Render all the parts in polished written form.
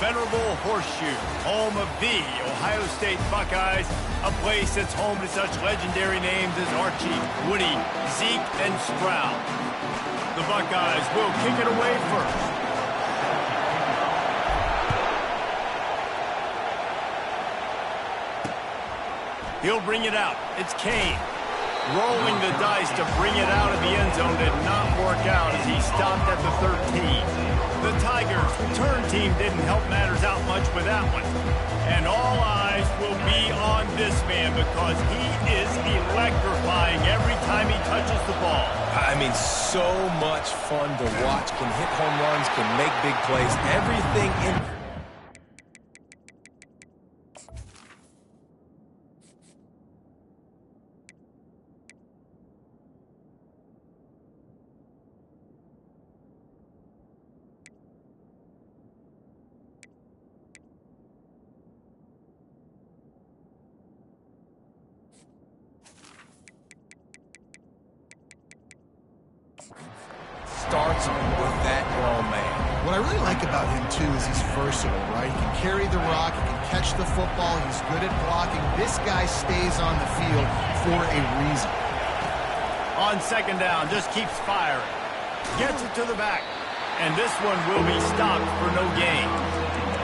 venerable Horseshoe, home of the Ohio State Buckeyes, a place that's home to such legendary names as Archie, Woody, Zeke, and Stroud. The Buckeyes will kick it away first. He'll bring it out. It's Kane. Rolling the dice to bring it out of the end zone did not work out as he stopped at the 13. The Tigers' return team didn't help matters out much with that one. And all eyes will be on this man because he is electrifying every time he touches the ball. I mean, so much fun to watch. Can hit home runs, can make big plays. Everything in... starts with that grown man. What I really like about him, too, is he's versatile, right? He can carry the rock, he can catch the football, he's good at blocking. This guy stays on the field for a reason. On second down, just keeps firing. Gets it to the back. And this one will be stopped for no gain.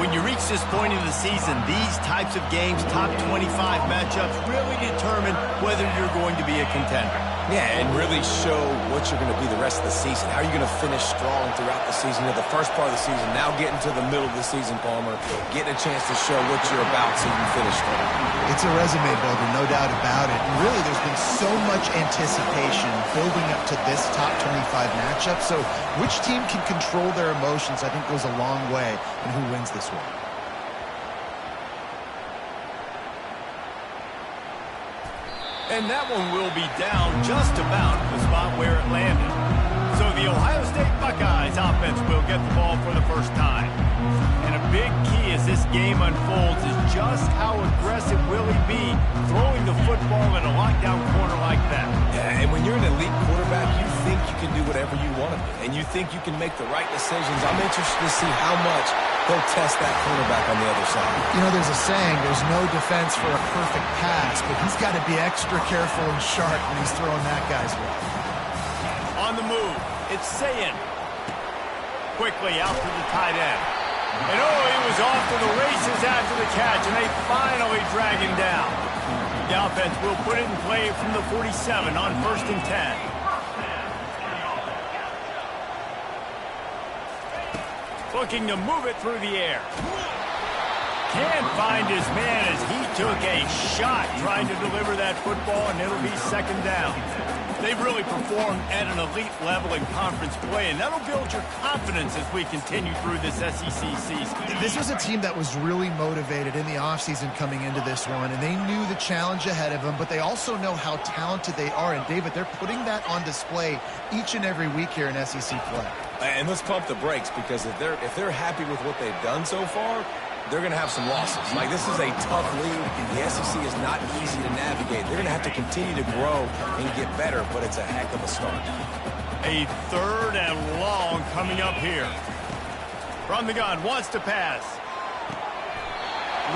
When you reach this point in the season, these types of games, top 25 matchups, really determine whether you're going to be a contender. Yeah, and really show what you're going to be the rest of the season. How are you going to finish strong throughout the season? The first part of the season, now getting to the middle of the season, Palmer, getting a chance to show what you're about so you can finish strong. It's a resume builder, no doubt about it. And really, there's been so much anticipation building up to this top 25 matchup. So which team can control their emotions, I think, goes a long way in who wins this one. And that one will be down just about the spot where it landed. So the Ohio State Buckeyes offense will get the ball for the first time. And a big key as this game unfolds is just how aggressive will he be throwing the football in a lockdown corner like that. Yeah, and when you're an elite quarterback, you think you can do whatever you want to do. And you think you can make the right decisions. I'm interested to see how much he'll test that cornerback on the other side. You know, there's a saying, there's no defense for a perfect pass, but he's got to be extra careful and sharp when he's throwing that guy's way. On the move, it's Sayin. Quickly out to the tight end. And oh, he was off to the races after the catch, and they finally drag him down. The offense will put it in play from the 47 on 1st and 10. Looking to move it through the air. Can't find his man as he took a shot trying to deliver that football, and it'll be second down. They've really performed at an elite level in conference play, and that'll build your confidence as we continue through this SEC season. This was a team that was really motivated in the offseason coming into this one, and they knew the challenge ahead of them, but they also know how talented they are. And, David, they're putting that on display each and every week here in SEC play. And let's pump the brakes, because if they're happy with what they've done so far, they're going to have some losses. Like, this is a tough league. The SEC is not easy to navigate. They're going to have to continue to grow and get better, but it's a heck of a start. A 3rd and long coming up here. From the gun, wants to pass.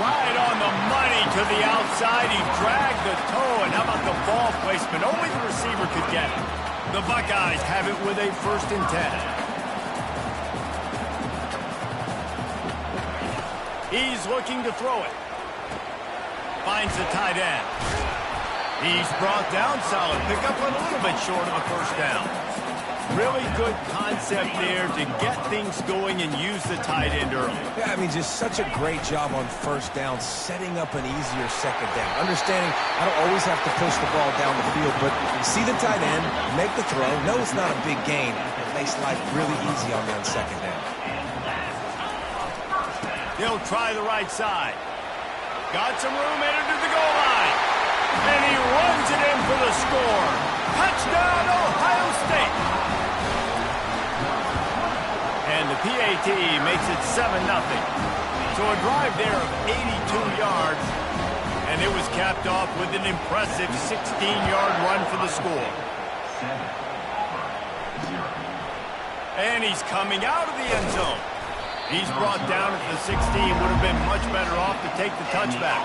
Right on the money to the outside. He dragged the toe, and how about the ball placement? Only the receiver could get it. The Buckeyes have it with a 1st and 10. He's looking to throw it. Finds the tight end. He's brought down solid. Pick up a little bit short of the 1st down. Really good concept there to get things going and use the tight end early. Yeah, I mean, just such a great job on 1st down, setting up an easier 2nd down. Understanding I don't always have to push the ball down the field, but see the tight end, make the throw. No, it's not a big gain. It makes life really easy on me on 2nd down. He'll try the right side. Got some room, headed to the goal line. And he runs it in for the score. Touchdown, Ohio State. And the PAT makes it 7-0. So a drive there of 82 yards. And it was capped off with an impressive 16-yard run for the score. And he's coming out of the end zone. He's brought down at the 16. Would have been much better off to take the touchback.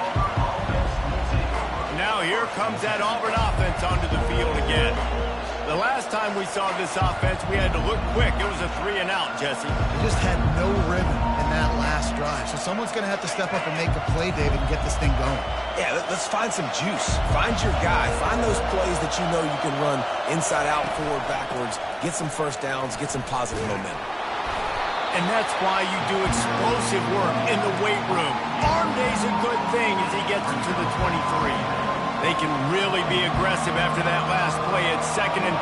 Now here comes that Auburn offense onto the field again. The last time we saw this offense, we had to look quick. It was a 3-and-out, Jesse. They just had no rhythm in that last drive. So someone's going to have to step up and make a play, David, and get this thing going. Yeah, let's find some juice. Find your guy. Find those plays that you know you can run inside out, forward, backwards. Get some first downs. Get some positive momentum. And that's why you do explosive work in the weight room. Arm day's a good thing as he gets into the 23. They can really be aggressive after that last play at 2nd and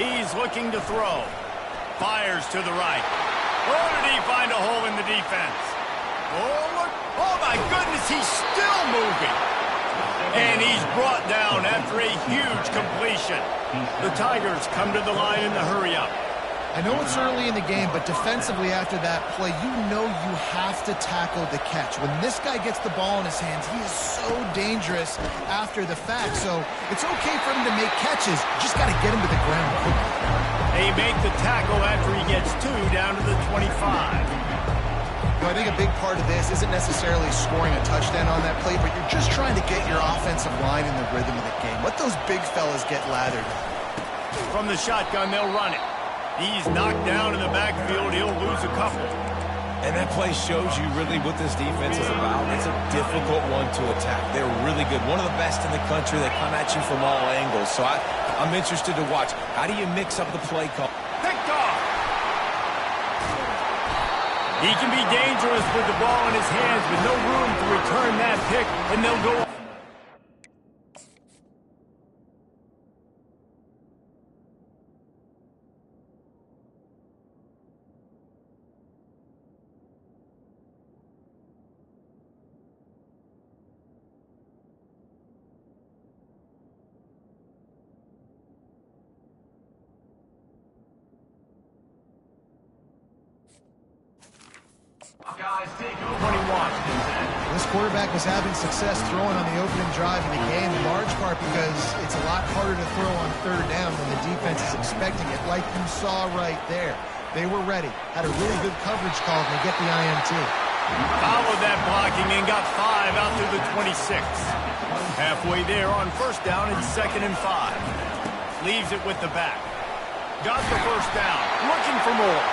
3. He's looking to throw. Fires to the right. Oh, did he find a hole in the defense? Oh, look. Oh, my goodness, he's still moving. And he's brought down after a huge completion. The Tigers come to the line in the hurry-up. I know it's early in the game, but defensively after that play, you know you have to tackle the catch. When this guy gets the ball in his hands, he is so dangerous after the fact. So it's okay for him to make catches. Just got to get him to the ground quickly. They make the tackle after he gets 2 down to the 25. I think a big part of this isn't necessarily scoring a touchdown on that play, but you're just trying to get your offensive line in the rhythm of the game. Let those big fellas get lathered. From the shotgun, they'll run it. He's knocked down in the backfield. He'll lose a couple. And that play shows you really what this defense is about. It's a difficult one to attack. They're really good. One of the best in the country. They come at you from all angles. So I'm interested to watch. How do you mix up the play call? Picked off. He can be dangerous with the ball in his hands, but no room to return that pick, and they'll go. This quarterback was having success throwing on the opening drive in the game, in large part because it's a lot harder to throw on 3rd down when the defense is expecting it, like you saw right there. They were ready, had a really good coverage call, and they get the INT. Followed that blocking and got 5 out to the 26. Halfway there on 1st down and 2nd and 5. Leaves it with the back. Got the 1st down, looking for more.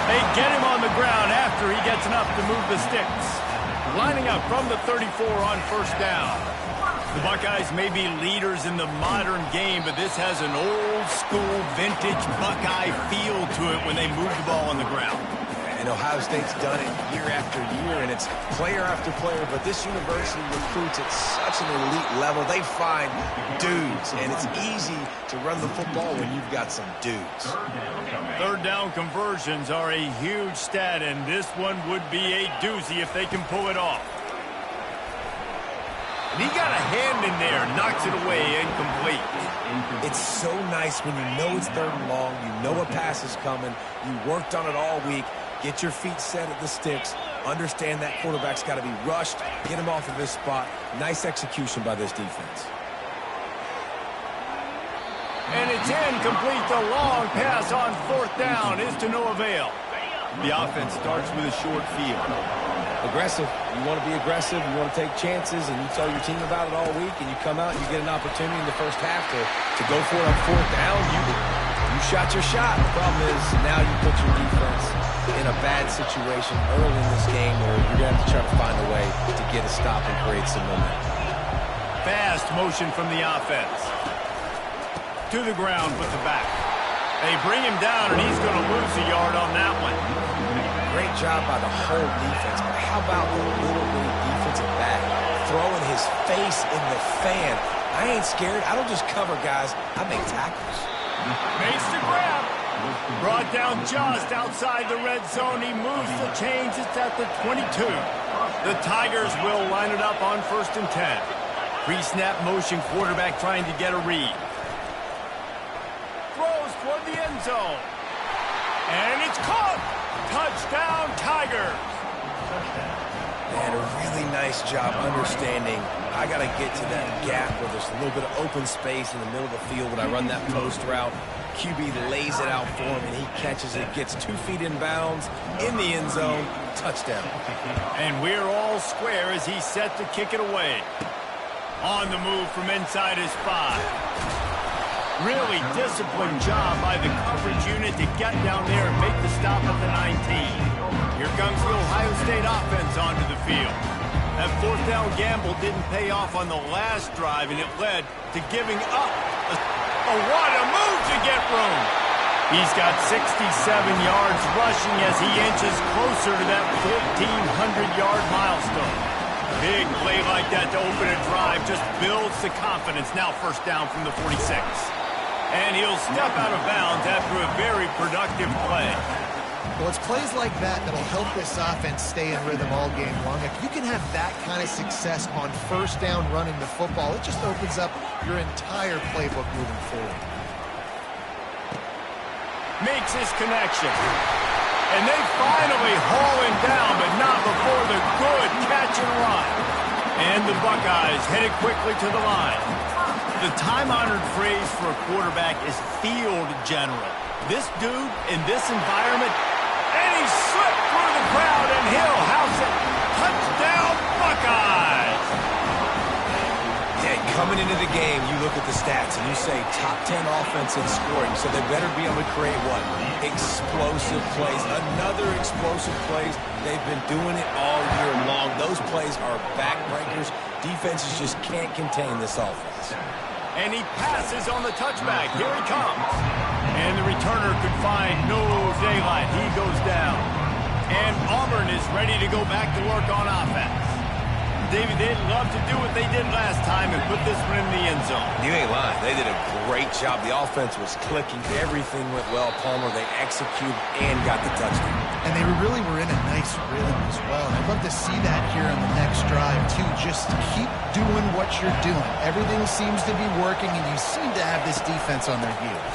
They get him on the ground after he gets enough to move the sticks. Lining up from the 34 on 1st down. The Buckeyes may be leaders in the modern game, but this has an old-school, vintage Buckeye feel to it when they move the ball on the ground. And Ohio State's done it year after year, and it's player after player, but this university recruits at such an elite level. They find dudes, and it's easy to run the football when you've got some dudes. 3rd down conversions are a huge stat, and this one would be a doozy if they can pull it off. And he got a hand in there, knocks it away, incomplete. It's so nice when you know it's 3rd and long, you know a pass is coming, you worked on it all week, get your feet set at the sticks, understand that quarterback's got to be rushed, get him off of his spot. Nice execution by this defense. And it's incomplete. The long pass on 4th down is to no avail. The offense starts with a short field. Aggressive. You want to be aggressive. You want to take chances, and you tell your team about it all week, and you come out and you get an opportunity in the 1st half to go for it on 4th down. You shot your shot. The problem is now you put your defense in a bad situation early in this game where you're going to have to try to find a way to get a stop and create some momentum. Fast motion from the offense. To the ground with the back. They bring him down, and he's going to lose a yard on that one. Great job by the whole defense, but how about the little league defensive back throwing his face in the fan? I ain't scared. I don't just cover guys. I make tackles. Makes the grab. Brought down just outside the red zone. He moves the chains. It's at the 22. The Tigers will line it up on 1st and 10. Pre-snap motion, quarterback trying to get a read. Throws toward the end zone. And it's caught. Touchdown, Tigers. And a really nice job understanding I got to get to that gap where there's a little bit of open space in the middle of the field when I run that post route. QB lays it out for him, and he catches it, gets 2 feet in bounds, in the end zone, touchdown. And we're all square as he's set to kick it away. On the move from inside his 5. Really disciplined job by the coverage unit to get down there and make the stop at the 19. Here comes the Ohio State offense onto the field. That 4th down gamble didn't pay off on the last drive, and it led to giving up. What a move to get room. He's got 67 yards rushing as he inches closer to that 1,400-yard milestone. Big play like that to open a drive just builds the confidence. Now 1st down from the 46. And he'll step out of bounds after a very productive play. Well, it's plays like that that'll help this offense stay in rhythm all game long. If you can have that kind of success on 1st down running the football, it just opens up your entire playbook moving forward. Makes his connection. And they finally haul him down, but not before the good catch and run. And the Buckeyes headed quickly to the line. The time-honored phrase for a quarterback is field general. This dude in this environment, and he slipped through the crowd, and he'll house it. Touchdown, Buckeyes! Yeah, coming into the game, you look at the stats, and you say top 10 offense in scoring, so they better be able to create what? Explosive plays. Another explosive plays. They've been doing it all year long. Those plays are backbreakers. Defenses just can't contain this offense. And he passes on the touchback. Here he comes. And the returner could find no daylight. He goes down. And Auburn is ready to go back to work on offense. David, they'd love to do what they did last time and put this one in the end zone. You ain't lying. They did a great job. The offense was clicking. Everything went well. Palmer, they executed and got the touchdown. And they really were in a nice rhythm as well. And I'd love to see that here on the next drive, too. Just keep doing what you're doing. Everything seems to be working, and you seem to have this defense on their heels.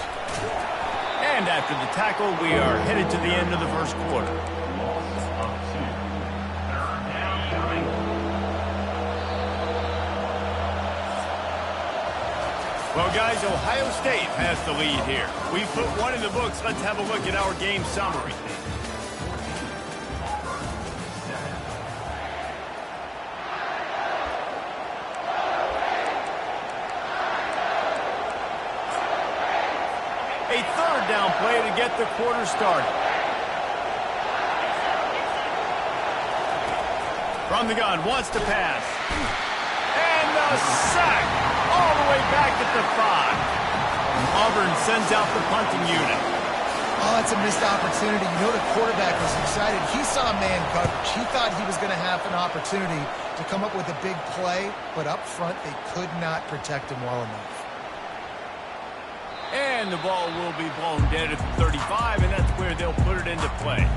And after the tackle, we are headed to the end of the 1st quarter. Well, guys, Ohio State has the lead here. We've put one in the books. Let's have a look at our game summary. A 3rd down play to get the quarter started. From the gun, wants to pass. And the sack. All the way back at the 5. Auburn sends out the punting unit. Oh, it's a missed opportunity. You know the quarterback was excited. He saw man coverage. He thought he was going to have an opportunity to come up with a big play, but up front they could not protect him well enough. And the ball will be blown dead at the 35, and that's where they'll put it into play.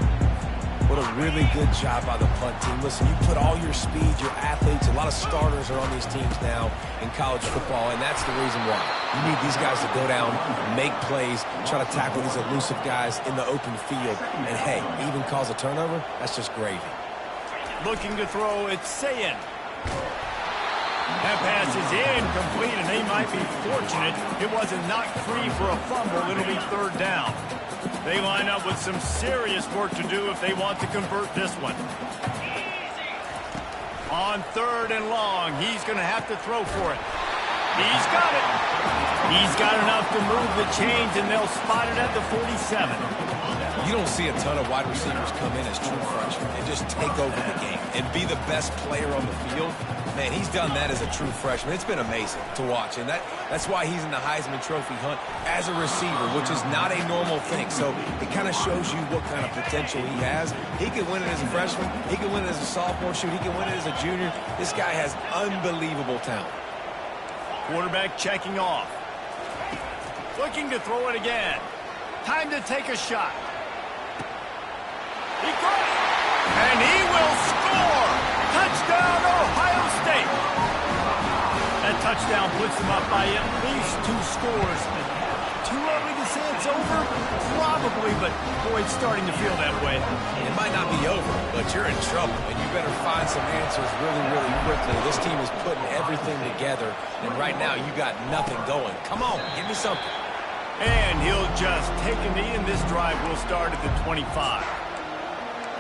What a really good job by the punt team. Listen, you put all your speed, your athletes, a lot of starters are on these teams now in college football, and that's the reason why. You need these guys to go down, make plays, try to tackle these elusive guys in the open field. And, hey, even cause a turnover, that's just gravy. Looking to throw, it's Sayin. That pass is incomplete, and they might be fortunate it wasn't knocked free for a fumble. It'll be 3rd down. They line up with some serious work to do if they want to convert this one. On 3rd and long, he's going to have to throw for it. He's got it. He's got enough to move the chains, and they'll spot it at the 47. You don't see a ton of wide receivers come in as true freshmen and just take over the game and be the best player on the field. Man, he's done that as a true freshman. It's been amazing to watch, and that's why he's in the Heisman Trophy hunt as a receiver, which is not a normal thing. So it kind of shows you what kind of potential he has. He can win it as a freshman. He can win it as a sophomore. Shoot, he can win it as a junior. This guy has unbelievable talent. Quarterback checking off. Looking to throw it again. Time to take a shot. He got it. And he will score. Touchdown, Ohio State. That touchdown puts them up by at least 2 scores. Too early to say it's over? Probably, but boy, it's starting to feel that way. It might not be over, but you're in trouble, and you better find some answers really, really quickly. This team is putting everything together, and right now you got nothing going. Come on, give me something. And he'll just take a knee, and this drive will start at the 25.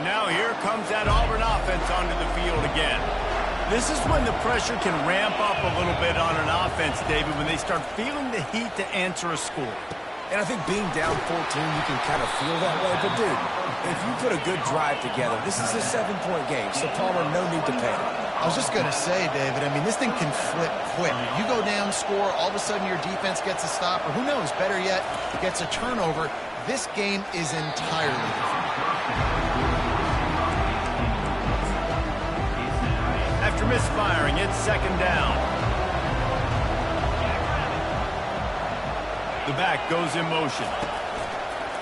Now here comes that Auburn offense onto the field again. This is when the pressure can ramp up a little bit on an offense, David, when they start feeling the heat to answer a score. And I think being down 14, you can kind of feel that way. But, dude, if you put a good drive together, this is a 7-point game, so Palmer, no need to panic. I was just going to say, David, I mean, this thing can flip quick. You go down, score, all of a sudden your defense gets a stop, or who knows, better yet, gets a turnover. This game is entirely different. After misfiring, it's second down. The back goes in motion.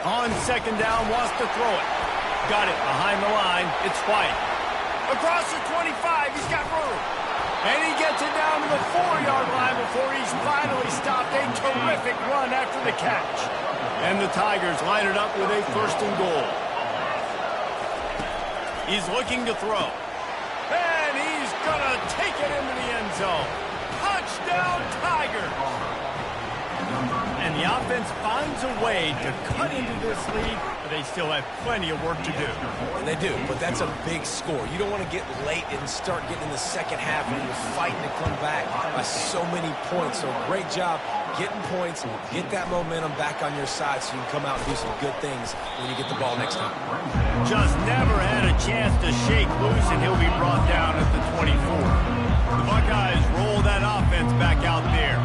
On second down, wants to throw it. Got it behind the line. It's White. Across the 25, he's got room. And he gets it down to the 4-yard line before he's finally stopped. A terrific run after the catch. And the Tigers line it up with a first and goal. He's looking to throw. And he's going to take it into the end zone. Touchdown, Tigers! And the offense finds a way to cut into this lead, but they still have plenty of work to do. And they do, but that's a big score. You don't want to get late and start getting in the second half and you're fighting to come back by so many points. So great job getting points, get that momentum back on your side so you can come out and do some good things when you get the ball next time. Just never had a chance to shake loose, and he'll be brought down at the 24. The Buckeyes roll that offense back out there.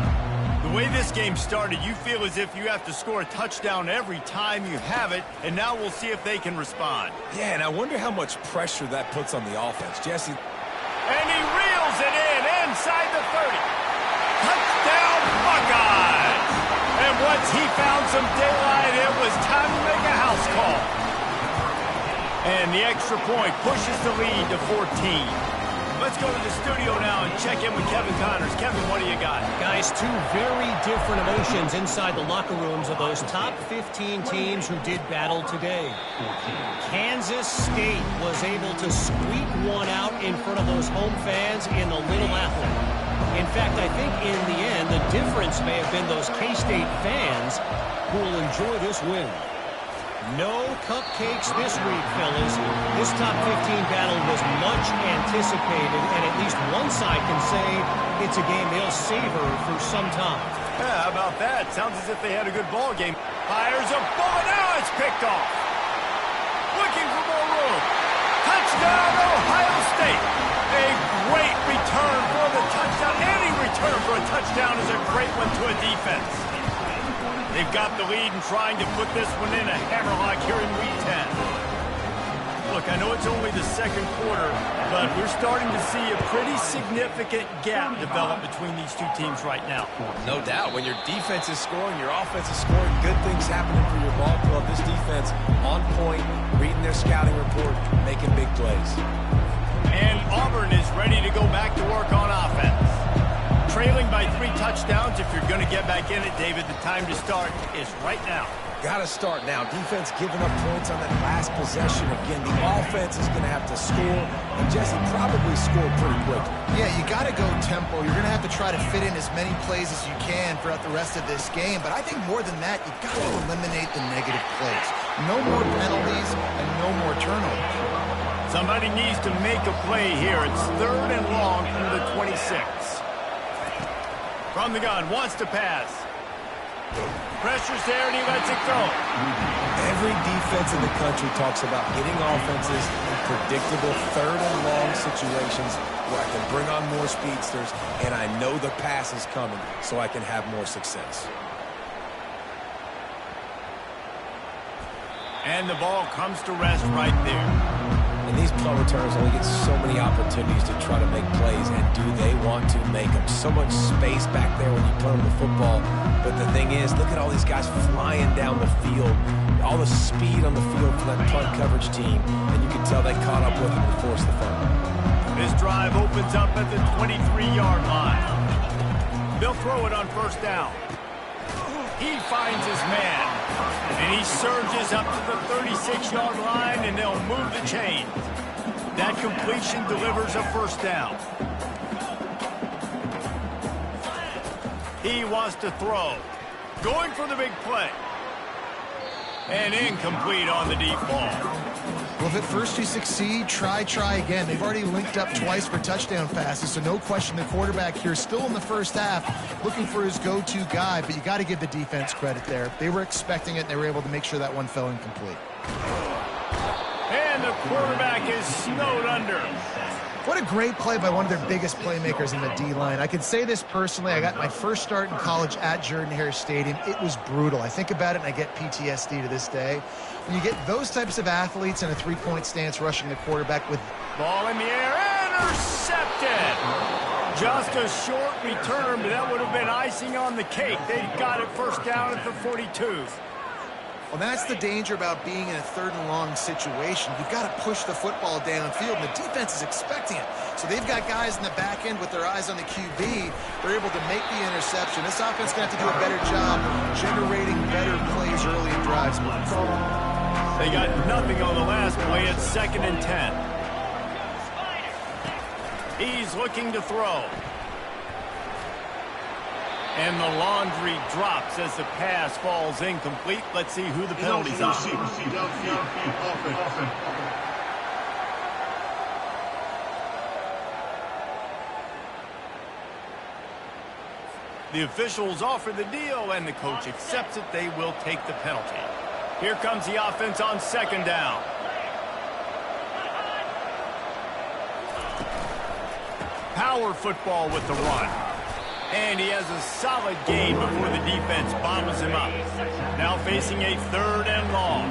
The way this game started, you feel as if you have to score a touchdown every time you have it, and now we'll see if they can respond. Yeah, and I wonder how much pressure that puts on the offense. Jesse. And he reels it in inside the 30. Touchdown, Buckeyes! And once he found some daylight, it was time to make a house call. And the extra point pushes the lead to 14. Let's go to the studio now and check in with Kevin Connors. Kevin, what do you got? Guys, two very different emotions inside the locker rooms of those top 15 teams who did battle today. Kansas State was able to squeak one out in front of those home fans in the Little Apple. In fact, I think in the end, the difference may have been those K-State fans who will enjoy this win. No cupcakes this week, fellas. This top 15 battle was much anticipated, and at least one side can say it's a game they'll savor for some time. Yeah, how about that? Sounds as if they had a good ball game. Fires a bullet. Now it's picked off. Looking for more room. Touchdown, Ohio State. A great return for the touchdown. Any return for a touchdown is a great one to a defense. They've got the lead and trying to put this one in a hammerlock here in Week 10. Look, I know it's only the second quarter, but we're starting to see a pretty significant gap develop between these two teams right now. No doubt. When your defense is scoring, your offense is scoring, good things happening for your ball club. This defense on point, reading their scouting report, making big plays. And Auburn is ready to go back to work on offense. Trailing by 3 touchdowns. If you're going to get back in it, David, the time to start is right now. Got to start now. Defense giving up points on that last possession. Again, the offense is going to have to score, and Jesse probably scored pretty quick. Yeah, you got to go tempo. You're going to have to try to fit in as many plays as you can throughout the rest of this game. But I think more than that, you've got to eliminate the negative plays. No more penalties and no more turnovers. Somebody needs to make a play here. It's 3rd and long from the 26. From the gun, wants to pass. Pressure's there, and he lets it go. Every defense in the country talks about getting offenses in predictable 3rd and long situations where I can bring on more speedsters, and I know the pass is coming, so I can have more success. And the ball comes to rest right there. And these punt returners only get so many opportunities to try to make plays, and do they want to make them? So much space back there when you punt them the football. But the thing is, look at all these guys flying down the field. All the speed on the field for that punt coverage team. And you can tell they caught up with them and forced the fumble. This drive opens up at the 23-yard line. They'll throw it on first down. He finds his man. And he surges up to the 36-yard line, and they'll move the chain. That completion delivers a first down. He wants to throw. Going for the big play. And incomplete on the deep ball. Well, if at first you succeed, try again. They've already linked up twice for touchdown passes, so no question the quarterback here still in the first half looking for his go-to guy, but you got to give the defense credit there. They were expecting it, and they were able to make sure that one fell incomplete. And the quarterback is snowed under. What a great play by one of their biggest playmakers in the D-line. I can say this personally. I got my first start in college at Jordan-Hare Stadium. It was brutal. I think about it, and I get PTSD to this day. When you get those types of athletes in a three-point stance rushing the quarterback with... Ball in the air, intercepted! Just a short return, but that would have been icing on the cake. They got it first down at the 42. Well, that's the danger about being in a third and long situation. You've got to push the football downfield, and the defense is expecting it. So they've got guys in the back end with their eyes on the QB. They're able to make the interception. This offense is going to have to do a better job generating better plays early in drives moving forward. They got nothing on the last play. It's 2nd and 10. He's looking to throw. And the laundry drops as the pass falls incomplete. Let's see who the penalties are. The officials offer the deal, and the coach accepts it. They will take the penalty. Here comes the offense on 2nd down. Power football with the run. And he has a solid gain before the defense bobbles him up. Now facing a 3rd and long.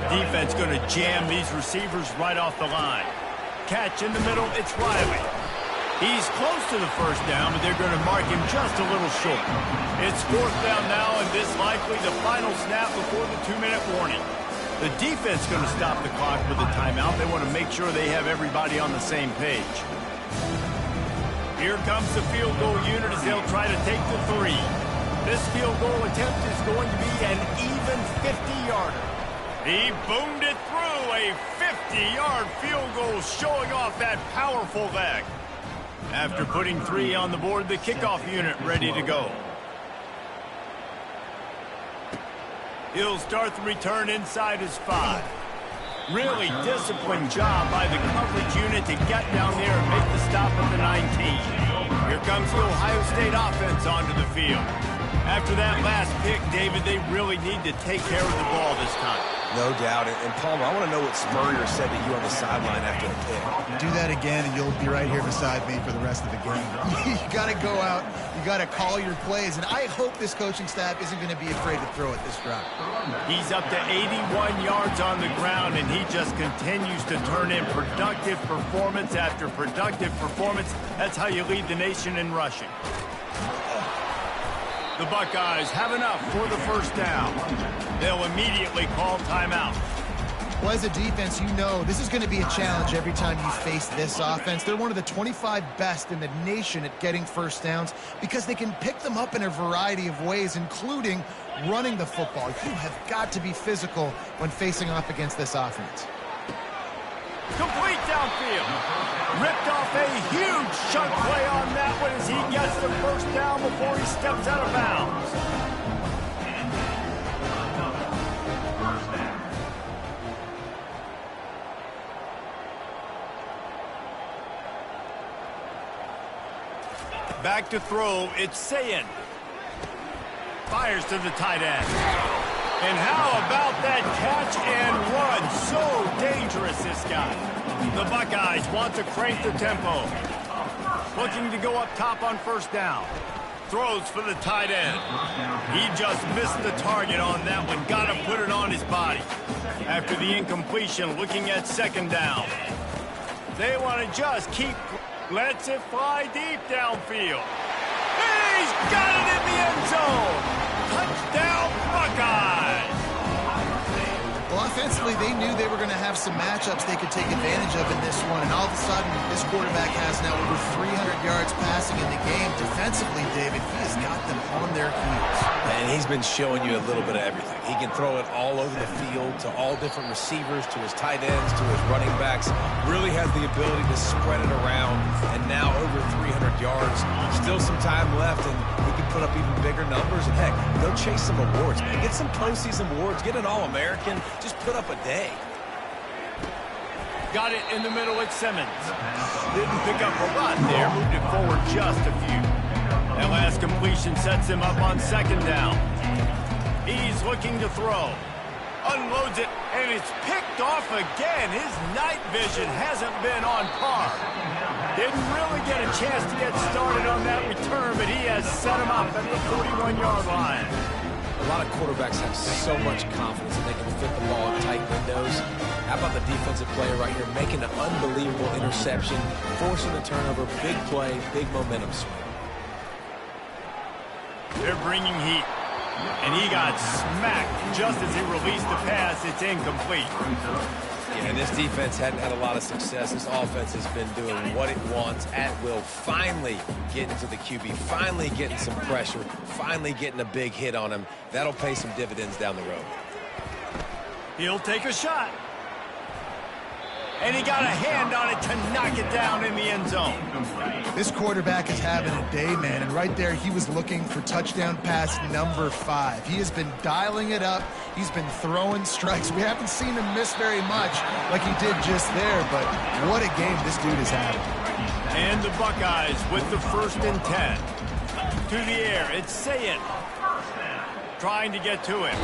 Defense going to jam these receivers right off the line. Catch in the middle, it's Riley. He's close to the first down, but they're going to mark him just a little short. It's 4th down now, and this likely the final snap before the 2-minute warning. The defense going to stop the clock with a timeout. They want to make sure they have everybody on the same page. Here comes the field goal unit as they'll try to take the 3. This field goal attempt is going to be an even 50-yarder. He boomed it through, a 50-yard field goal showing off that powerful leg. After putting 3 on the board, the kickoff unit ready to go. He'll start the return inside his 5. Really disciplined job by the coverage unit to get down there and make the stop at the 19. Here comes the Ohio State offense onto the field. After that last pick, David, they really need to take care of the ball this time. No doubt. And Palmer, I want to know what Spurrier said to you on the sideline after the pick. Do that again, and you'll be right here beside me for the rest of the game. You got to go out. You got to call your plays, and I hope this coaching staff isn't going to be afraid to throw it this drive. He's up to 81 yards on the ground, and he just continues to turn in productive performance after productive performance. That's how you lead the nation in rushing. The Buckeyes have enough for the first down. They'll immediately call timeout. Well, as a defense, you know this is going to be a challenge every time you face this offense. They're one of the 25 best in the nation at getting first downs because they can pick them up in a variety of ways, including running the football. You have got to be physical when facing off against this offense. Complete downfield. Ripped off a huge chunk play on that one as he gets the first down before he steps out of bounds. Back to throw, it's Sayin. Fires to the tight end. And how about that catch and run? So dangerous, this guy. The Buckeyes want to crank the tempo. Looking to go up top on first down. Throws for the tight end. He just missed the target on that one. Got to put it on his body. After the incompletion, looking at 2nd down. They want to just keep... Lets it fly deep downfield. He's got it in the end zone. Touchdown, Buckeyes. Well, offensively, they knew they were going to have some matchups they could take advantage of in this one, and all of a sudden, this quarterback has now over 300 yards passing in the game. Defensively, David, he has got them on their heels. And he's been showing you a little bit of everything. He can throw it all over the field to all different receivers, to his tight ends, to his running backs. Really has the ability to spread it around, and now over 300 yards. Still some time left, and he can put up even bigger numbers. And heck, they'll chase some awards. Get some postseason awards. Get an All-American. Just put up a day. Got it in the middle with Simmons. Didn't pick up a lot there. Moved it forward just a few. That last completion sets him up on second down. He's looking to throw. Unloads it, and it's picked off again. His night vision hasn't been on par. Didn't really get a chance to get started on that return, but he has set him up at the 41-yard line. A lot of quarterbacks have so much confidence that they can fit the ball in tight windows. How about the defensive player right here making an unbelievable interception, forcing the turnover, big play, big momentum swing. They're bringing heat. And he got smacked just as he released the pass. It's incomplete. Yeah, and this defense hadn't had a lot of success. This offense has been doing what it wants at will. Finally getting to the QB. Finally getting some pressure. Finally getting a big hit on him. That'll pay some dividends down the road. He'll take a shot. And he got a hand on it to knock it down in the end zone. This quarterback is having a day, man, and right there he was looking for touchdown pass number 5. He has been dialing it up. He's been throwing strikes. We haven't seen him miss very much like he did just there, but what a game this dude is having. And the Buckeyes with the 1st and 10. To the air, it's Sayin. Trying to get to him.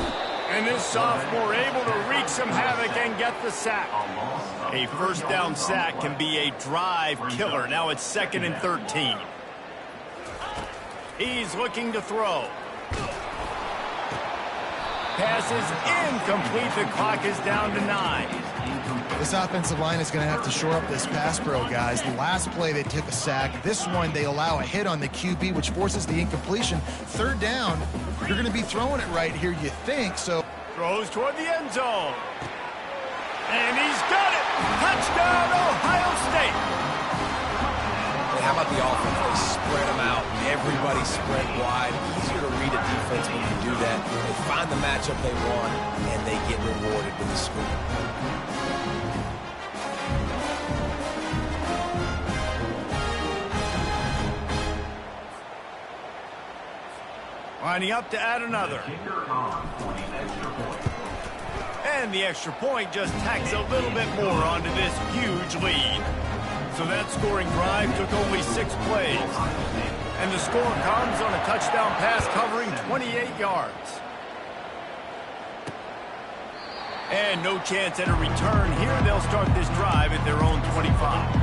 And this sophomore able to wreak some havoc and get the sack. A first down sack can be a drive killer. Now it's 2nd and 13. He's looking to throw. Pass is incomplete. The clock is down to 9. This offensive line is going to have to shore up this pass pro, guys. The last play they took a sack. This one they allow a hit on the QB, which forces the incompletion. 3rd down, you're going to be throwing it right here, you think. So throws toward the end zone. And he's got it. Touchdown, Ohio State. And how about the offense? They spread them out. Everybody spread wide. Easier to read a defense when you do that. They find the matchup they want, and they get rewarded with the scoop. Lining up to add another. And the extra point just tacks a little bit more onto this huge lead. So that scoring drive took only 6 plays. And the score comes on a touchdown pass covering 28 yards. And no chance at a return here. They'll start this drive at their own 25.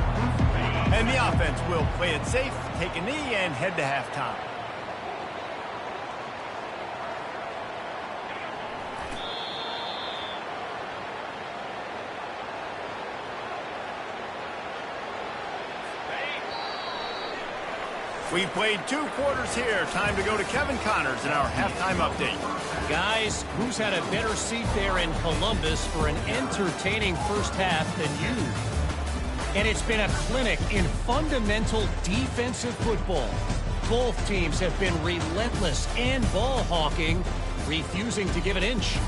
And the offense will play it safe, take a knee, and head to halftime. We played 2 quarters here. Time to go to Kevin Connors in our halftime update. Guys, who's had a better seat there in Columbus for an entertaining first half than you? And it's been a clinic in fundamental defensive football. Both teams have been relentless and ball hawking, refusing to give an inch.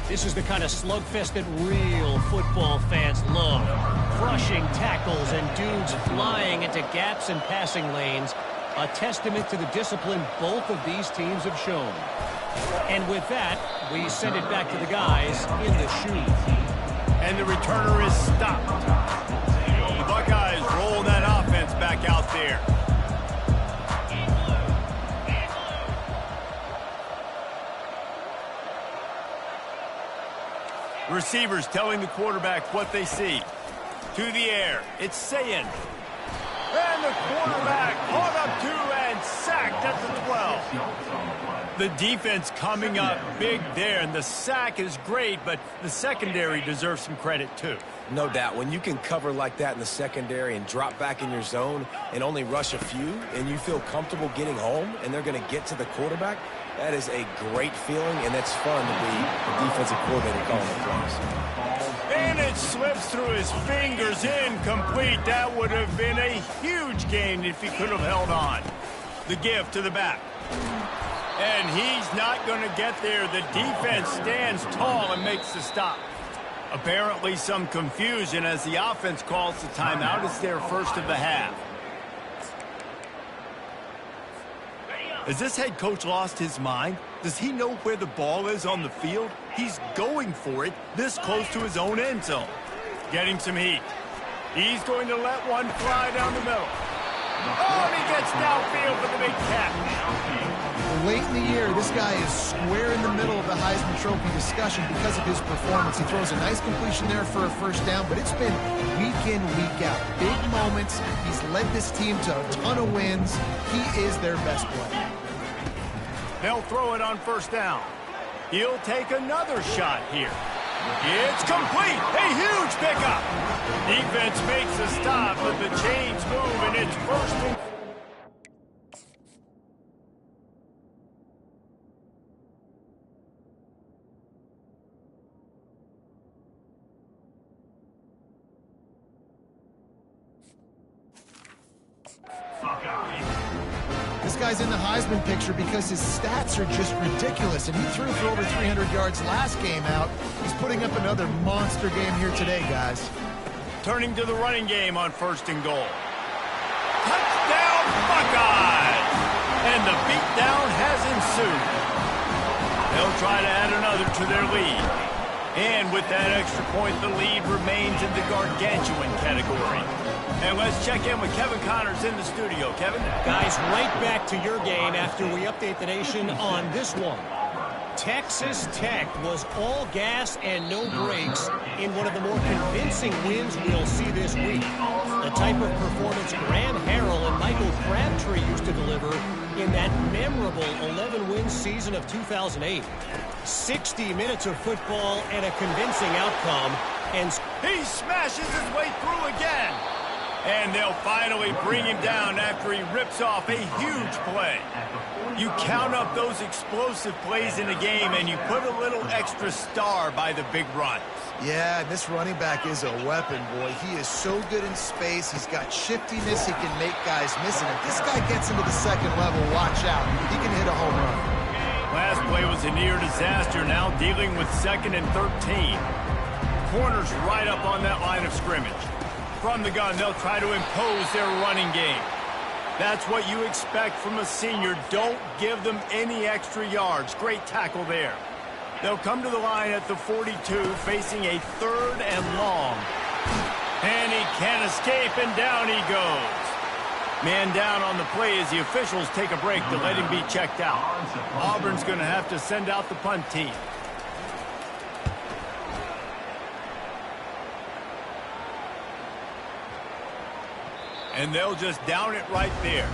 This is the kind of slugfest that real football fans love. Crushing tackles and dudes flying into gaps and passing lanes. A testament to the discipline both of these teams have shown. And with that, we send it back to the guys in the chute. And the returner is stopped. The Buckeyes roll that offense back out there. Receivers telling the quarterback what they see. To the air, it's Sayin. And the quarterback caught up to and sacked at the 12. The defense coming up big there, and the sack is great, but the secondary deserves some credit too. No doubt. When you can cover like that in the secondary and drop back in your zone and only rush a few, and you feel comfortable getting home, and they're going to get to the quarterback, that is a great feeling, and that's fun to be the defensive coordinator calling the plays. And it slips through his fingers, incomplete. That would have been a huge gain if he could have held on. The give to the back. And he's not going to get there. The defense stands tall and makes the stop. Apparently some confusion as the offense calls the timeout. It's their first of the half. Has this head coach lost his mind? Does he know where the ball is on the field? He's going for it this close to his own end zone. Getting some heat. He's going to let one fly down the middle. Oh, and he gets downfield for the big catch. Late in the year, this guy is square in the middle of the Heisman Trophy discussion because of his performance. He throws a nice completion there for a first down, but it's been week in, week out. Big moments. He's led this team to a ton of wins. He is their best player. They'll throw it on first down. He'll take another shot here. It's complete. A huge pickup. Defense makes a stop, but the chains move, and it's first and... This guy's in the Heisman picture because his stats are just ridiculous, and he threw for over 300 yards last game out. He's putting up another monster game here today, guys. Turning to the running game on first and goal. Touchdown, Buckeyes! And the beatdown has ensued. They'll try to add another to their lead. And with that extra point, the lead remains in the gargantuan category. And let's check in with Kevin Connors in the studio. Kevin? Guys, right back to your game after we update the nation on this one. Texas Tech was all gas and no brakes in one of the more convincing wins we'll see this week. The type of performance Graham Harrell and Michael Crabtree used to deliver in that memorable 11-win season of 2008. 60 minutes of football and a convincing outcome. And he smashes his way through again. And they'll finally bring him down after he rips off a huge play. You count up those explosive plays in a game, and you put a little extra star by the big runs. Yeah, this running back is a weapon, boy. He is so good in space. He's got shiftiness. He can make guys miss. And if this guy gets into the second level, watch out. He can hit a home run. Last play was a near disaster. Now dealing with 2nd and 13. Corners right up on that line of scrimmage. From the gun, they'll try to impose their running game. That's what you expect from a senior. Don't give them any extra yards. Great tackle there. They'll come to the line at the 42, facing a 3rd and long. And he can't escape, and down he goes. Man down on the play as the officials take a break to let him be checked out. Auburn's going to have to send out the punt team. And they'll just down it right there.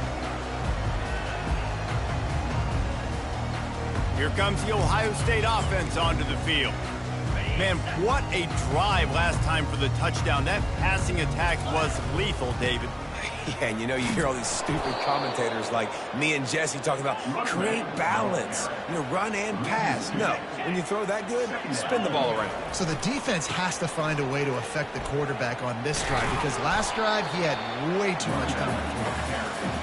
Here comes the Ohio State offense onto the field. Man, what a drive last time for the touchdown. That passing attack was lethal, David. Yeah, and you know, you hear all these stupid commentators like me and Jesse talking about create balance, run and pass. No, when you throw that good, spin the ball around. So the defense has to find a way to affect the quarterback on this drive because last drive he had way too much time to throw.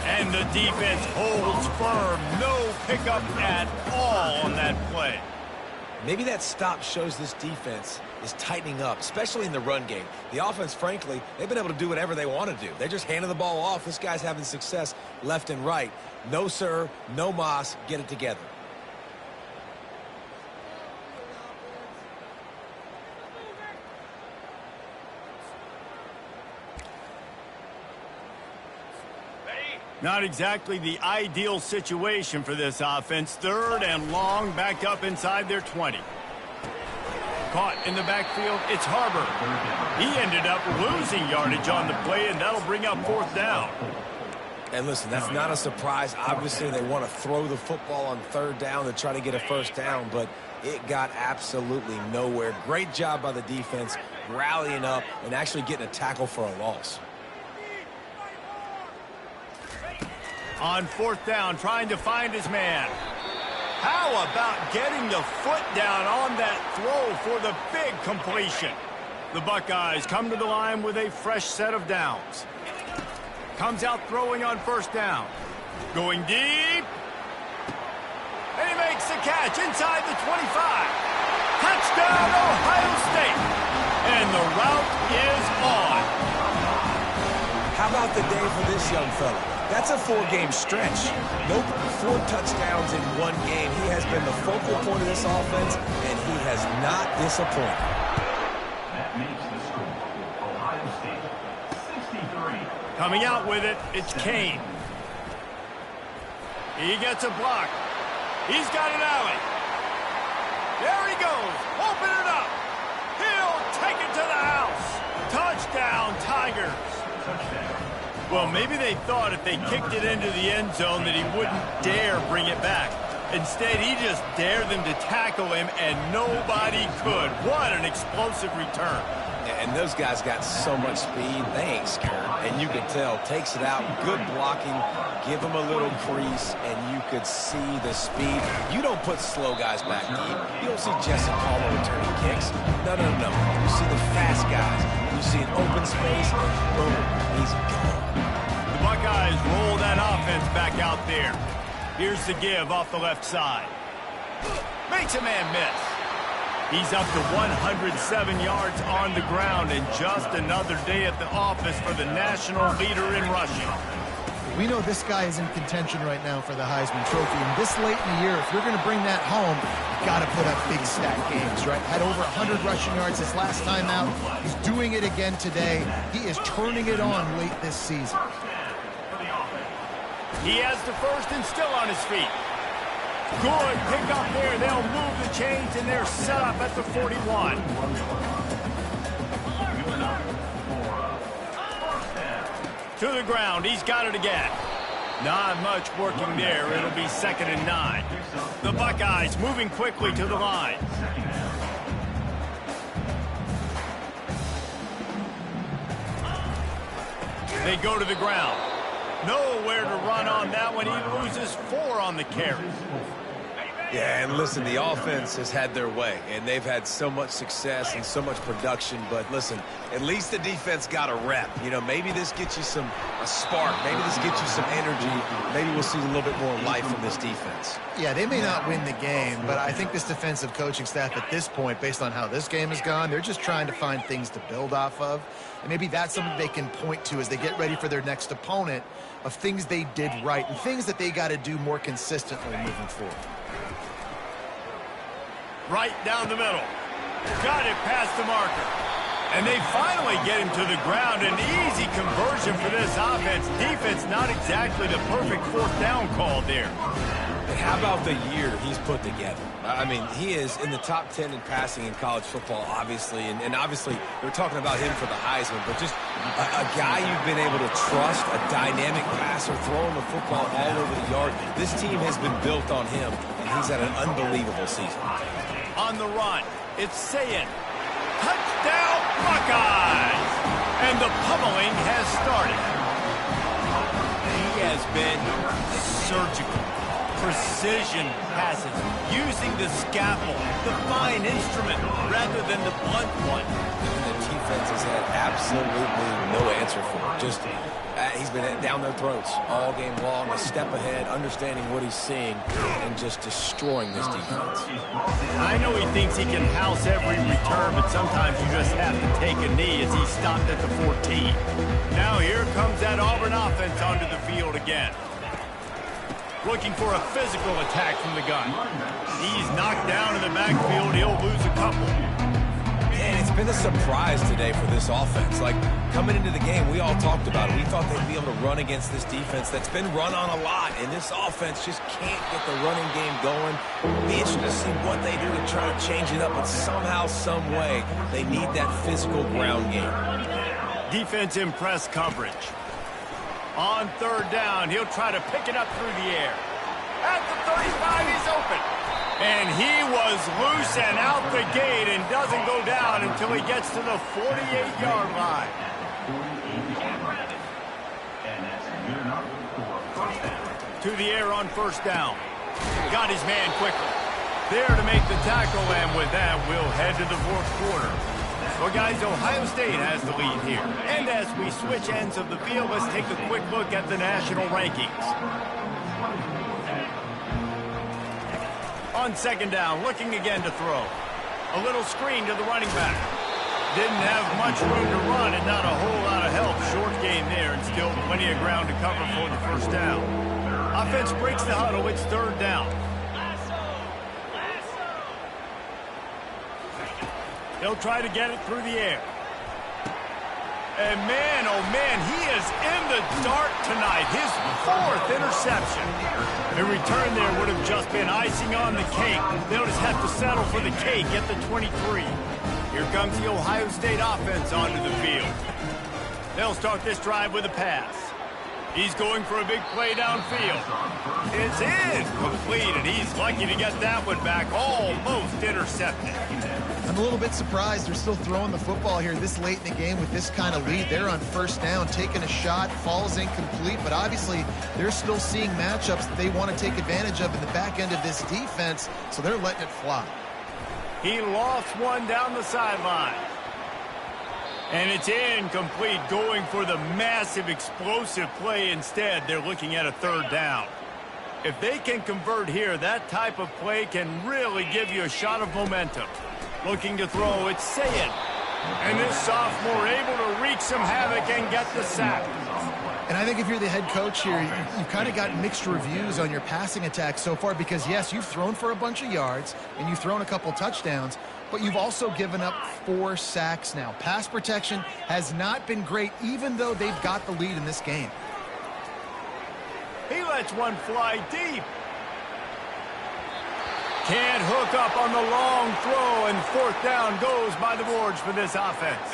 And the defense holds firm. No pickup at all on that play. Maybe that stop shows this defense is tightening up, especially in the run game. The offense, frankly, they've been able to do whatever they want to do. They're just handing the ball off. This guy's having success left and right. No, sir. No mas. Get it together. Not exactly the ideal situation for this offense. 3rd and long, backed up inside their 20. Caught in the backfield, it's Harbor. He ended up losing yardage on the play, and that'll bring up 4th down. And listen, that's not a surprise. Obviously, they want to throw the football on 3rd down to try to get a first down, but it got absolutely nowhere. Great job by the defense, rallying up and actually getting a tackle for a loss. On 4th down, trying to find his man. How about getting the foot down on that throw for the big completion? The Buckeyes come to the line with a fresh set of downs. Comes out throwing on 1st down. Going deep. And he makes the catch inside the 25. Touchdown, Ohio State. And the route is on. How about the day for this young fella? That's a 4-game stretch. Nope, 4 touchdowns in 1 game. He has been the focal point of this offense, and he has not disappointed. Coming out with it, it's Kane. He gets a block. He's got an alley. There he goes. Open it up. He'll take it to the house. Touchdown, Tigers. Well, maybe they thought if they kicked it into the end zone that he wouldn't dare bring it back. Instead, he just dared them to tackle him, and nobody could. What an explosive return. And those guys got so much speed, they ain't scared. And you can tell, takes it out, good blocking, give him a little crease, and you could see the speed. You don't put slow guys back deep. You don't see Jesse Palmer returning kicks. No. You see the fast guys. You see an open space, and boom, he's gone. The Buckeyes roll that offense back out there. Here's the give off the left side. Makes a man miss. He's up to 107 yards on the ground, and just another day at the office for the national leader in rushing. We know this guy is in contention right now for the Heisman Trophy, and this late in the year, if you're going to bring that home, you got to put up big stat games, right? Had over 100 rushing yards his last time out. He's doing it again today. He is turning it on late this season. He has the first and still on his feet. Good pick up there. They'll move the chains, and they're set up at the 41. To the ground. He's got it again. Not much working there. It'll be 2nd and 9. The Buckeyes moving quickly to the line. They go to the ground. Nowhere to run on that one. He loses 4 on the carry. Yeah, and listen, the offense has had their way, and they've had so much success and so much production. But listen, at least the defense got a rep. You know, maybe this gets you a spark. Maybe this gets you some energy. Maybe we'll see a little bit more life from this defense. Yeah, they may not win the game, but I think this defensive coaching staff at this point, based on how this game has gone, they're just trying to find things to build off of. And maybe that's something they can point to as they get ready for their next opponent, of things they did right and things that they got to do more consistently moving forward. Right down the middle. Got it past the marker. And they finally get him to the ground. An easy conversion for this offense. Defense not exactly the perfect 4th down call there. And how about the year he's put together? I mean, he is in the top 10 in passing in college football, obviously. And obviously, they're talking about him for the Heisman. But just a guy you've been able to trust, a dynamic passer, throwing the football all over the yard. This team has been built on him, and he's had an unbelievable season. On the run, it's Sayin. Touchdown, Buckeyes! And the pummeling has started. He has been surgical. Precision passes, using the scalpel, the fine instrument, rather than the blunt one. And the defense has had absolutely no answer for it. Just, he's been down their throats all game long, a step ahead, understanding what he's seeing, and just destroying this defense. I know he thinks he can house every return, but sometimes you just have to take a knee as he stopped at the 14. Now here comes that Auburn offense onto the field again. Looking for a physical attack from the gun. He's knocked down in the backfield. He'll lose a couple. Man, it's been a surprise today for this offense. Like, coming into the game, we all talked about it. We thought they'd be able to run against this defense that's been run on a lot, and this offense just can't get the running game going. It'll be interesting to see what they do to try to change it up, but somehow, some way, they need that physical ground game. Defense in press coverage. On 3rd down, he'll try to pick it up through the air. At the 35, he's open. And he was loose and out the gate and doesn't go down until he gets to the 48-yard line. To the air on 1st down. Got his man quickly. There to make the tackle, and with that, we'll head to the 4th quarter. Well, guys, Ohio State has the lead here. And as we switch ends of the field, let's take a quick look at the national rankings. On 2nd down, looking again to throw. A little screen to the running back. Didn't have much room to run and not a whole lot of help. Short gain there and still plenty of ground to cover for the first down. Offense breaks the huddle. It's third down. They'll try to get it through the air. And man, oh man, he is in the dark tonight. His fourth interception. A return there would have just been icing on the cake. They'll just have to settle for the cake at the 23. Here comes the Ohio State offense onto the field. They'll start this drive with a pass. He's going for a big play downfield. It's incomplete, and he's lucky to get that one back. Almost intercepted. I'm a little bit surprised they're still throwing the football here this late in the game with this kind of lead. They're on first down, taking a shot, falls incomplete, but obviously they're still seeing matchups that they want to take advantage of in the back end of this defense, so they're letting it fly. He lost one down the sideline. And it's incomplete, going for the massive explosive play instead. They're looking at a third down. If they can convert here, that type of play can really give you a shot of momentum. Looking to throw, it's Sayed. And this sophomore able to wreak some havoc and get the sack. And I think if you're the head coach here, you've kind of got mixed reviews on your passing attack so far because, yes, you've thrown for a bunch of yards and you've thrown a couple touchdowns, but you've also given up 4 sacks now. Pass protection has not been great, even though they've got the lead in this game. He lets one fly deep. Can't hook up on the long throw, and fourth down goes by the boards for this offense.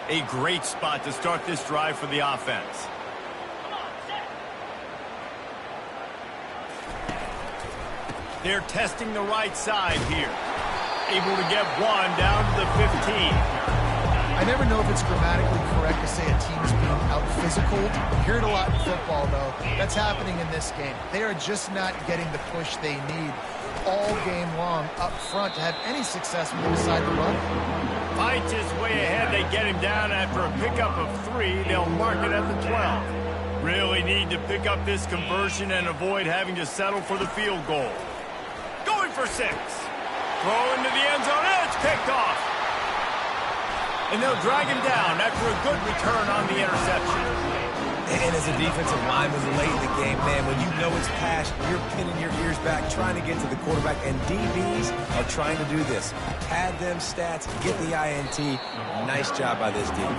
A great spot to start this drive for the offense. They're testing the right side here. Able to get one down to the 15. I never know if it's grammatically correct to say a team's being out-physical. You hear it a lot in football, though. That's happening in this game. They are just not getting the push they need all game long up front to have any success when they decide to run. Fights his way ahead. They get him down after a pickup of 3. They'll mark it at the 12. Really need to pick up this conversion and avoid having to settle for the field goal. Going for 6. Throw into the end zone. It's picked off. And they'll drag him down after a good return on the interception. And as a defensive lineman late in the game, man, when you know it's past, you're pinning your ears back, trying to get to the quarterback, and DBs are trying to do this. Pad them stats, get the INT. Nice job by this DB.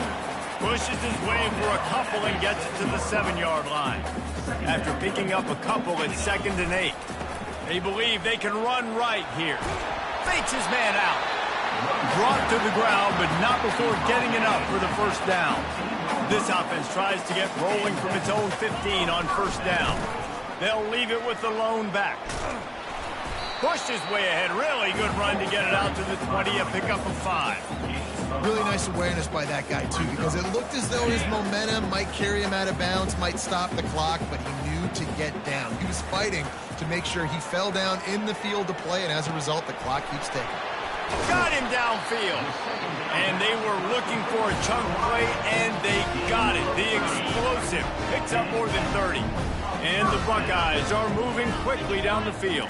Pushes his way for a couple and gets it to the 7-yard line. After picking up a couple at 2nd and 8. They believe they can run right here. Fakes his man out. Brought to the ground, but not before getting enough for the first down. This offense tries to get rolling from its own 15 on first down. They'll leave it with the lone back. Pushed his way ahead. Really good run to get it out to the 20, a pickup of 5. Really nice awareness by that guy, too, because it looked as though his momentum might carry him out of bounds, might stop the clock, but he knew to get down. He was fighting to make sure he fell down in the field to play, and as a result, the clock keeps ticking. Got him downfield. And they were looking for a chunk play, and they got it. The explosive picks up more than 30. And the Buckeyes are moving quickly down the field.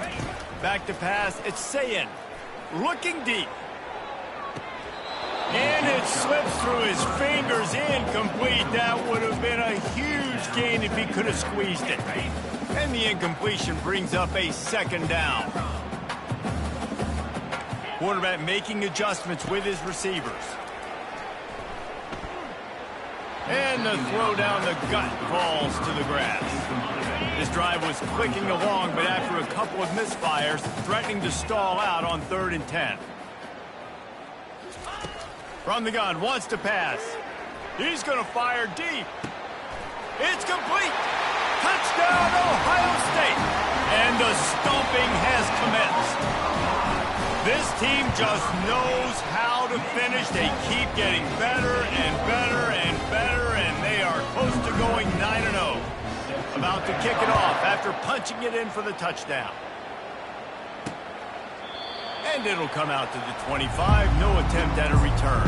Back to pass, it's Sayed. Looking deep. And it slips through his fingers, incomplete. That would have been a huge gain if he could have squeezed it. And the incompletion brings up a 2nd down. Quarterback making adjustments with his receivers. And the throw down the gut falls to the grass. This drive was clicking along, but after a couple of misfires, threatening to stall out on 3rd and 10. From the gun, wants to pass. He's going to fire deep. It's complete. Touchdown, Ohio State. And the stomping has commenced. This team just knows how to finish. They keep getting better and better and better, and they are close to going 9-0. About to kick it off after punching it in for the touchdown. And it'll come out to the 25. No attempt at a return.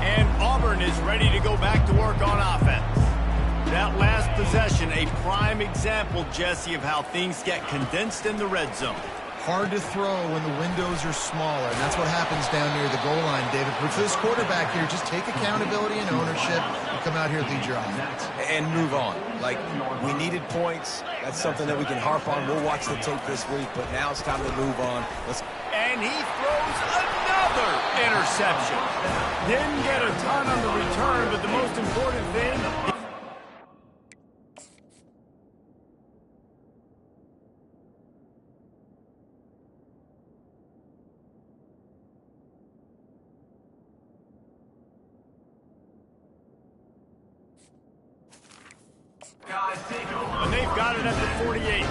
And Auburn is ready to go back to work on offense. That last possession, a prime example, Jesse, of how things get condensed in the red zone. Hard to throw when the windows are smaller, and that's what happens down near the goal line, David. But for this quarterback here, just take accountability and ownership and come out here and lead your offense. And move on. Like, we needed points. That's something that we can harp on. We'll watch the tape this week, but now it's time to move on. And he throws another interception. Didn't get a ton on the return, but the most important thing... And they've got it at the 48.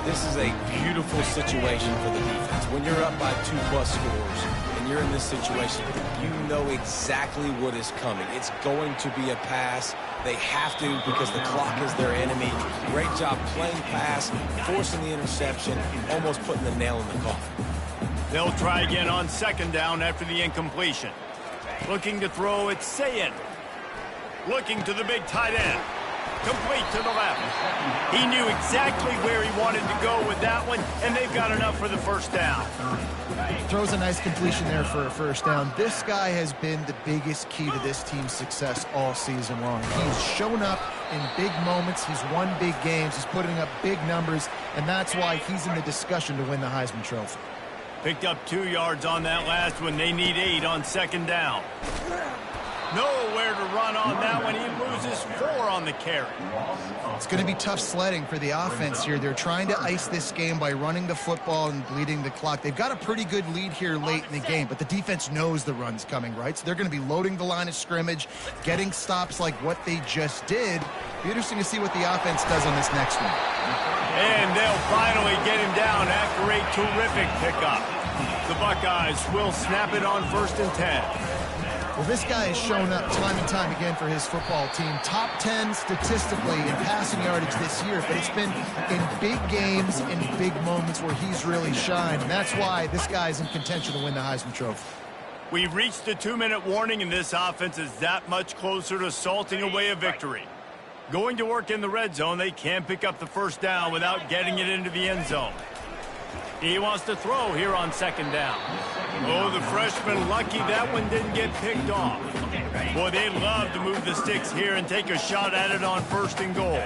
This is a beautiful situation for the defense. When you're up by 2+ scores and you're in this situation, you know exactly what is coming. It's going to be a pass. They have to because the clock is their enemy. Great job playing pass, forcing the interception, almost putting the nail in the coffin. They'll try again on second down after the incompletion. Looking to throw, it's Sayin. Looking to the big tight end. Complete to the left. He knew exactly where he wanted to go with that one, and they've got enough for the first down. Throws a nice completion there for a first down. This guy has been the biggest key to this team's success all season long. He's shown up in big moments. He's won big games. He's putting up big numbers, and that's why he's in the discussion to win the Heisman Trophy. Picked up 2 yards on that last one. They need 8 on second down. Nowhere to run on that one. He loses 4 on the carry. It's going to be tough sledding for the offense here. They're trying to ice this game by running the football and bleeding the clock. They've got a pretty good lead here late in the game, but the defense knows the run's coming, right? So they're going to be loading the line of scrimmage, getting stops like what they just did. Be interesting to see what the offense does on this next one. And they'll finally get him down after a terrific pickup. The Buckeyes will snap it on 1st and 10. Well, this guy has shown up time and time again for his football team. Top 10 statistically in passing yardage this year, but it's been in big games, in big moments where he's really shined. And that's why this guy's in contention to win the Heisman Trophy. We've reached the 2-minute warning, and this offense is that much closer to salting away a victory. Going to work in the red zone, they can't pick up the first down without getting it into the end zone. He wants to throw here on second down. Oh, the freshman lucky that one didn't get picked off. Boy, they'd love to move the sticks here and take a shot at it on 1st and goal.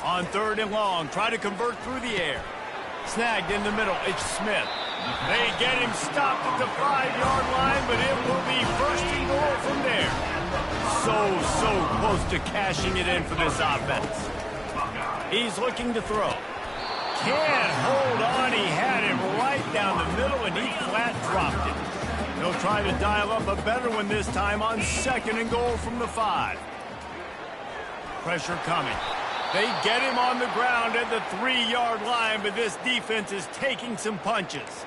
On 3rd and long, try to convert through the air. Snagged in the middle, it's Smith. They get him stopped at the 5-yard line, but it will be 1st and goal from there. So close to cashing it in for this offense. He's looking to throw. Can't hold on. He had him right down the middle, and he flat dropped it. They'll try to dial up a better one this time on 2nd and goal from the 5. Pressure coming. They get him on the ground at the 3-yard line, but this defense is taking some punches.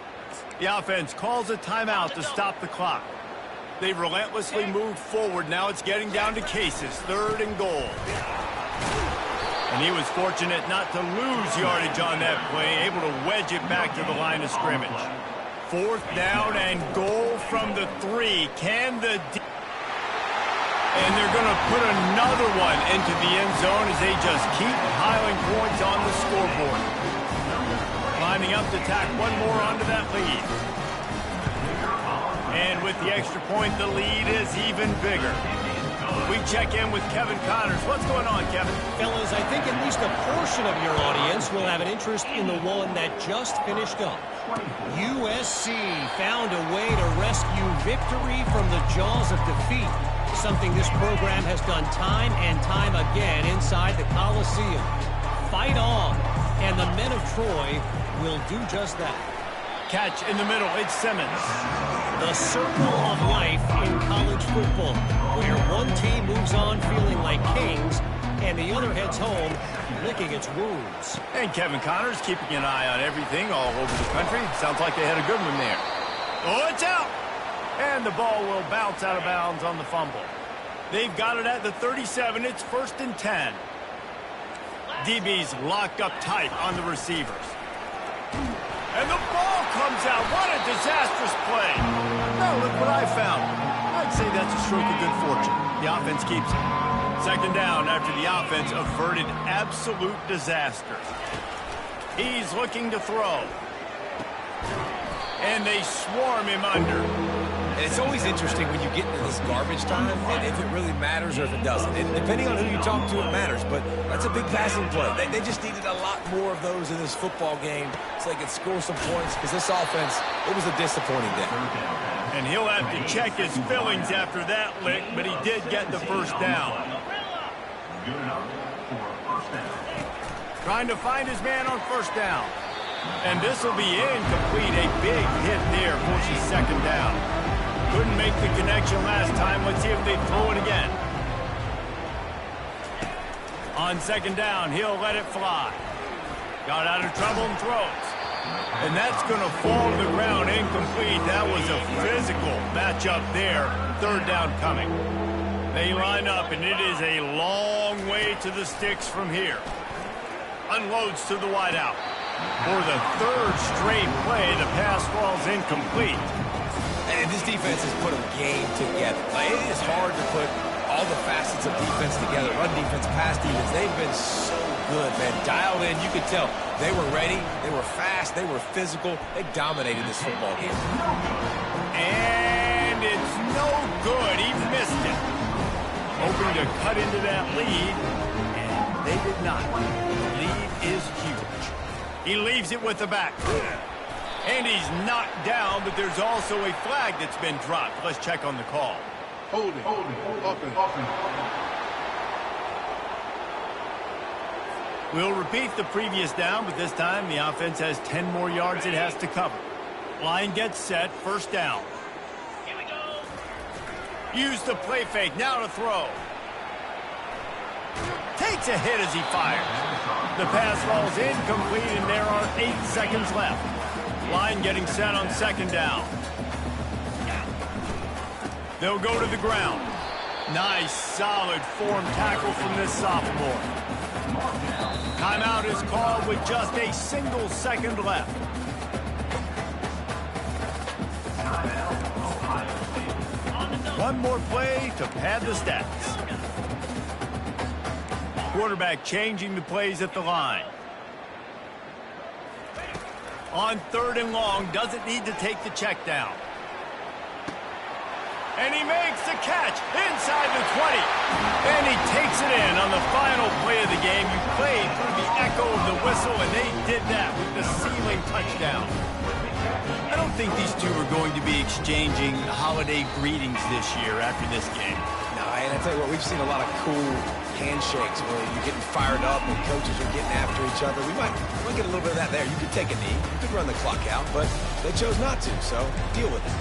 The offense calls a timeout to stop the clock. They've relentlessly moved forward. Now it's getting down to cases. 3rd and goal. And he was fortunate not to lose yardage on that play, able to wedge it back to the line of scrimmage. 4th down and goal from the 3. Can the... And they're going to put another one into the end zone as they just keep piling points on the scoreboard. Lining up to tack one more onto that lead. And with the extra point, the lead is even bigger. We check in with Kevin Connors. What's going on, Kevin? Fellas, I think at least a portion of your audience will have an interest in the one that just finished up. USC found a way to rescue victory from the jaws of defeat, something this program has done time and time again inside the Coliseum. Fight on, and the men of Troy will do just that. Catch in the middle, it's Simmons. The circle of life in college football, where one team moves on feeling like kings, and the other heads home licking its wounds. And Kevin Connors keeping an eye on everything all over the country. Sounds like they had a good one there. Oh, it's out! And the ball will bounce out of bounds on the fumble. They've got it at the 37. It's 1st and 10. DB's locked up tight on the receivers. And the ball comes out. What a disastrous play. Now look what I found. I'd say that's a stroke of good fortune. The offense keeps it. 2nd down after the offense averted absolute disaster. He's looking to throw. And they swarm him under. And it's always interesting when you get into this garbage time, and if it really matters or if it doesn't. And depending on who you talk to, it matters. But that's a big passing play. They just needed a lot more of those in this football game so they could score some points, because this offense, it was a disappointing day. And he'll have to check his fillings after that lick, but he did get the first down. Trying to find his man on first down. And this will be incomplete. A big hit there forces second down. Couldn't make the connection last time. Let's see if they throw it again. On second down, he'll let it fly. Got out of trouble and throws. And that's going to fall to the ground incomplete. That was a physical matchup there. Third down coming. They line up, and it is a long way to the sticks from here. Unloads to the wideout. For the third straight play, the pass falls incomplete. And this defense has put a game together. Like, it is hard to put all the facets of defense together. Run defense, pass defense. They've been so good, man. Dialed in. You could tell they were ready. They were fast. They were physical. They dominated this football game. And it's no good. He missed it. Hoping to cut into that lead, and they did not. The lead is huge. He leaves it with the back. And he's knocked down, but there's also a flag that's been dropped. Let's check on the call. Holding. We'll repeat the previous down, but this time the offense has 10 more yards it has to cover. Line gets set, first down. Here we go. Use the play fake, now to throw. Takes a hit as he fires. The pass falls incomplete, and there are 8 seconds left. Line getting set on second down. They'll go to the ground. Nice, solid form tackle from this sophomore. Timeout is called with just a single second left. One more play to pad the stats. Quarterback changing the plays at the line. On third and long, doesn't need to take the check down. And he makes the catch inside the 20. And he takes it in on the final play of the game. You played through the echo of the whistle, and they did that with the ceiling touchdown. I don't think these two are going to be exchanging holiday greetings this year after this game. No, and I tell you what, we've seen a lot of cool handshakes where you're getting fired up and coaches are getting after each other. We might get a little bit of that there. You could take a knee. You could run the clock out, but they chose not to, so deal with it.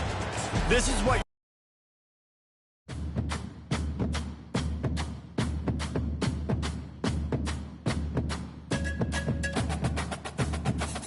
This is what